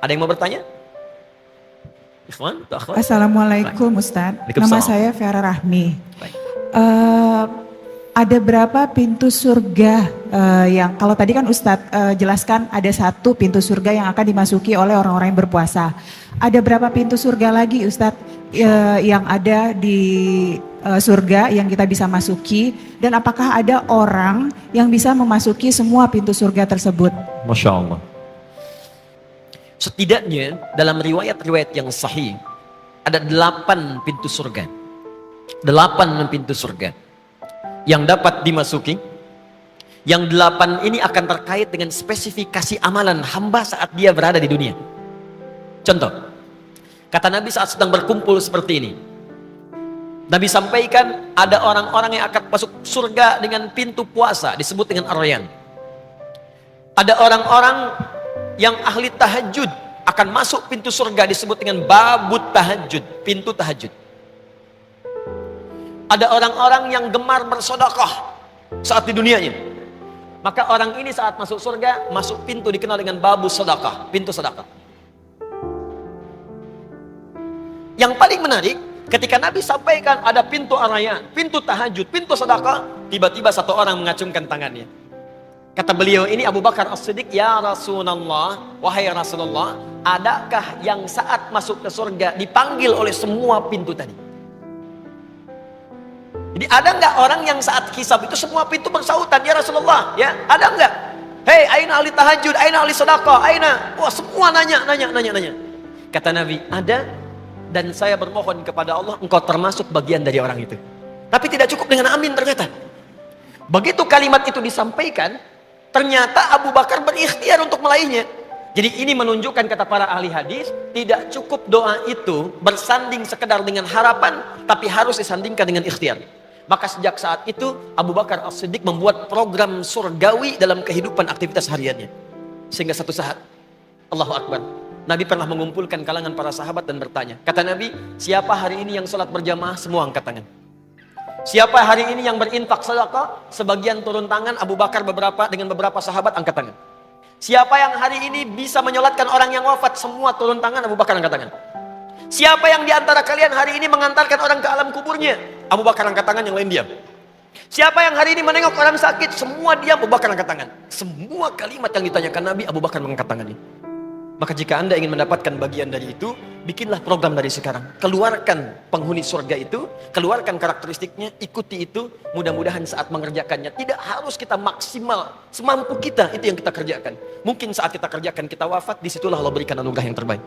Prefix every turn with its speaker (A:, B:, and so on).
A: Ada yang mau bertanya? Ikhwan, atau akhwat?
B: Assalamualaikum Ustadz, nama saya Vera Rahmi.
A: Baik.
B: Ada berapa pintu surga yang kalau tadi kan Ustadz jelaskan ada satu pintu surga yang akan dimasuki oleh orang-orang yang berpuasa. Ada berapa pintu surga lagi Ustadz yang ada di surga yang kita bisa masuki, dan apakah ada orang yang bisa memasuki semua pintu surga tersebut?
A: Masya Allah. Setidaknya dalam riwayat-riwayat yang sahih ada 8 pintu surga. 8 pintu surga yang dapat dimasuki. Yang 8 ini akan terkait dengan spesifikasi amalan hamba saat dia berada di dunia. Contoh, kata Nabi saat sedang berkumpul seperti ini, Nabi sampaikan ada orang-orang yang akan masuk surga dengan pintu puasa, disebut dengan Ar-Rayyan. Ada orang-orang yang ahli tahajud akan masuk pintu surga, disebut dengan babut tahajud, pintu tahajud. Ada orang-orang yang gemar bersedekah saat di dunianya, maka orang ini saat masuk surga masuk pintu dikenal dengan babu sedekah, pintu sedekah. Yang paling menarik, ketika Nabi sampaikan ada pintu Ar-Rayyan, pintu tahajud, pintu sedekah, tiba-tiba satu orang mengacungkan tangannya. Kata beliau ini Abu Bakar As-Siddiq, ya Rasulullah, wahai Rasulullah, adakah yang saat masuk ke surga dipanggil oleh semua pintu tadi? Jadi ada nggak orang yang saat hisab itu semua pintu bersautan, ya Rasulullah, ya ada nggak? Hei, aina ahli tahajud, aina ahli sedekah, aina? Wah, semua nanya. Kata Nabi, ada, dan saya bermohon kepada Allah engkau termasuk bagian dari orang itu. Tapi tidak cukup dengan amin ternyata. Begitu kalimat itu disampaikan, ternyata Abu Bakar berikhtiar untuk meraihnya. Jadi ini menunjukkan, kata para ahli hadis, tidak cukup doa itu bersanding sekedar dengan harapan, tapi harus disandingkan dengan ikhtiar. Maka sejak saat itu Abu Bakar As-Siddiq membuat program surgawi dalam kehidupan aktivitas hariannya. Sehingga satu saat, Allahu Akbar, Nabi pernah mengumpulkan kalangan para sahabat dan bertanya. Kata Nabi, siapa hari ini yang sholat berjamaah? Semua angkat tangan. Siapa hari ini yang berinfak sedekah? Sebagian turun tangan, Abu Bakar dengan beberapa sahabat angkat tangan. Siapa yang hari ini bisa menyolatkan orang yang wafat? Semua turun tangan, Abu Bakar angkat tangan. Siapa yang diantara kalian hari ini mengantarkan orang ke alam kuburnya? Abu Bakar angkat tangan, yang lain diam. Siapa yang hari ini menengok orang sakit? Semua diam, Abu Bakar angkat tangan. Semua kalimat yang ditanyakan Nabi, Abu Bakar mengangkat tangannya. Maka jika Anda ingin mendapatkan bagian dari itu, bikinlah program dari sekarang. Keluarkan penghuni surga itu, keluarkan karakteristiknya, ikuti itu. Mudah-mudahan saat mengerjakannya, tidak harus kita maksimal, semampu kita itu yang kita kerjakan. Mungkin saat kita kerjakan kita wafat, disitulah Allah berikan anugerah yang terbaik.